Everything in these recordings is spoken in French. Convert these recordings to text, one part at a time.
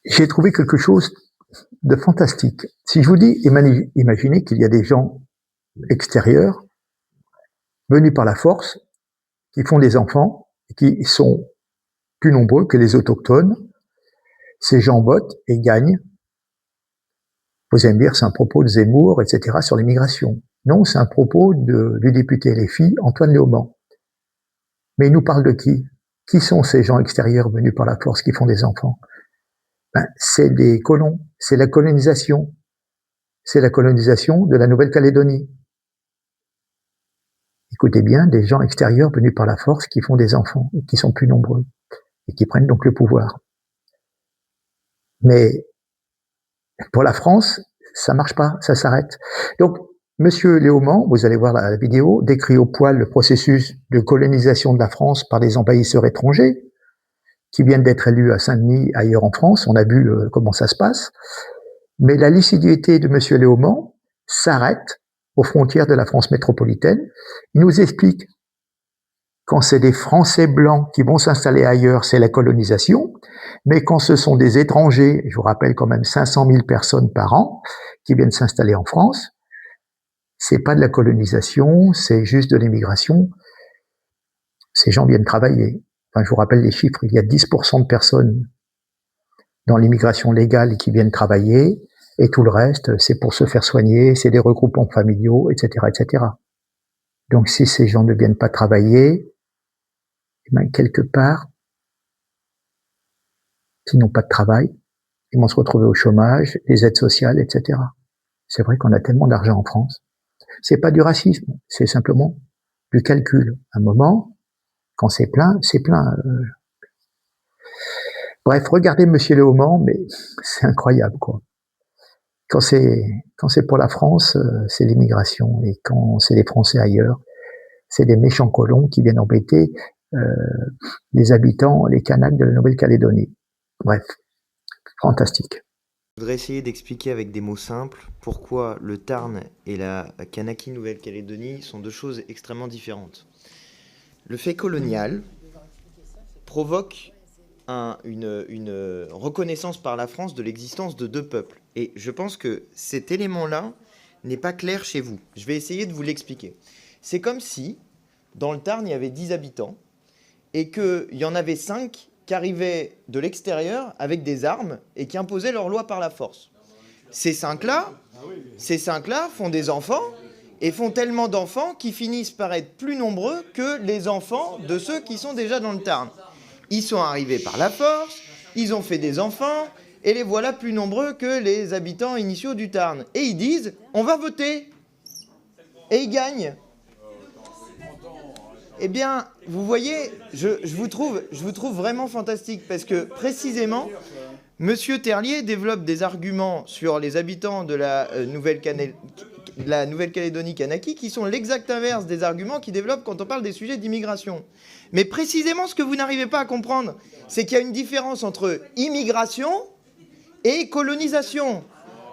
j'ai trouvé quelque chose de fantastique. Si je vous dis, imaginez qu'il y a des gens extérieurs, venus par la force, qui font des enfants, et qui sont plus nombreux que les autochtones. Ces gens votent et gagnent. Vous allez me dire, c'est un propos de Zemmour, etc., sur l'immigration. Non, c'est un propos du député LFI, Antoine Léaumont. Mais il nous parle de qui? Qui sont ces gens extérieurs venus par la force qui font des enfants? C'est des colons, c'est la colonisation. C'est la colonisation de la Nouvelle-Calédonie. Écoutez bien, des gens extérieurs venus par la force qui font des enfants et qui sont plus nombreux et qui prennent donc le pouvoir. Mais pour la France, ça marche pas, ça s'arrête. Donc, Monsieur Léaumont, vous allez voir la vidéo, décrit au poil le processus de colonisation de la France par des envahisseurs étrangers qui viennent d'être élus à Saint-Denis, ailleurs en France. On a vu comment ça se passe. Mais la lucidité de Monsieur Léaumont s'arrête aux frontières de la France métropolitaine. Il nous explique quand c'est des Français blancs qui vont s'installer ailleurs, c'est la colonisation, mais quand ce sont des étrangers, je vous rappelle quand même 500 000 personnes par an qui viennent s'installer en France, c'est pas de la colonisation, c'est juste de l'immigration. Ces gens viennent travailler. Enfin, je vous rappelle les chiffres, il y a 10% de personnes dans l'immigration légale qui viennent travailler, et tout le reste, c'est pour se faire soigner, c'est des regroupements familiaux, etc., etc. Donc, si ces gens ne viennent pas travailler, quelque part, s'ils n'ont pas de travail, ils vont se retrouver au chômage, les aides sociales, etc. C'est vrai qu'on a tellement d'argent en France. C'est pas du racisme, c'est simplement du calcul. À un moment, quand c'est plein, c'est plein. Bref, regardez Monsieur Léaumont, mais c'est incroyable, quoi. Quand c'est pour la France, c'est l'immigration, et quand c'est les Français ailleurs, c'est des méchants colons qui viennent embêter les habitants, les Kanaks de la Nouvelle-Calédonie. Bref, fantastique. Je voudrais essayer d'expliquer avec des mots simples pourquoi le Tarn et la Kanaki Nouvelle-Calédonie sont deux choses extrêmement différentes. Le fait colonial provoque une reconnaissance par la France de l'existence de deux peuples. Et je pense que cet élément-là n'est pas clair chez vous. Je vais essayer de vous l'expliquer. C'est comme si, dans le Tarn, il y avait 10 habitants et qu'il y en avait 5 qui arrivaient de l'extérieur avec des armes et qui imposaient leurs lois par la force. Ces 5-là font des enfants et font tellement d'enfants qu'ils finissent par être plus nombreux que les enfants de ceux qui sont déjà dans le Tarn. Ils sont arrivés par la force, ils ont fait des enfants, et les voilà plus nombreux que les habitants initiaux du Tarn. Et ils disent, on va voter. Et ils gagnent. Eh bien, vous voyez, je vous trouve vraiment fantastique, parce que précisément, Monsieur Terlier développe des arguments sur les habitants de la Nouvelle-Calédonie Kanaki qui sont l'exact inverse des arguments qu'il développe quand on parle des sujets d'immigration. Mais précisément, ce que vous n'arrivez pas à comprendre, c'est qu'il y a une différence entre immigration et colonisation.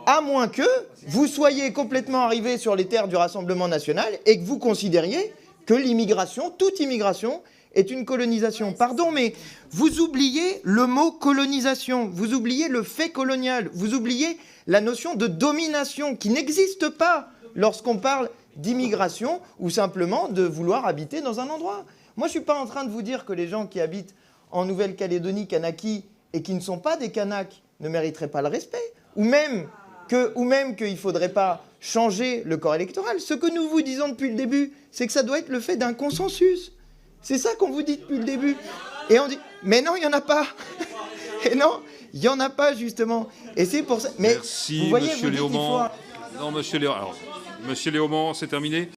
À moins que vous soyez complètement arrivé sur les terres du Rassemblement national et que vous considériez que l'immigration, toute immigration, est une colonisation. Pardon, mais vous oubliez le mot colonisation, vous oubliez le fait colonial, vous oubliez la notion de domination qui n'existe pas lorsqu'on parle d'immigration ou simplement de vouloir habiter dans un endroit. Moi, je ne suis pas en train de vous dire que les gens qui habitent en Nouvelle-Calédonie, Kanaki, et qui ne sont pas des Kanaks, ne mériteraient pas le respect, ou même qu'il ne faudrait pas changer le corps électoral. Ce que nous vous disons depuis le début, c'est que ça doit être le fait d'un consensus. C'est ça qu'on vous dit depuis le début. Et on dit, mais non, il n'y en a pas. Et non, il n'y en a pas, justement. Et c'est pour ça... Mais merci, vous voyez, Monsieur Léaumont. Non, Monsieur Léaumont, c'est terminé.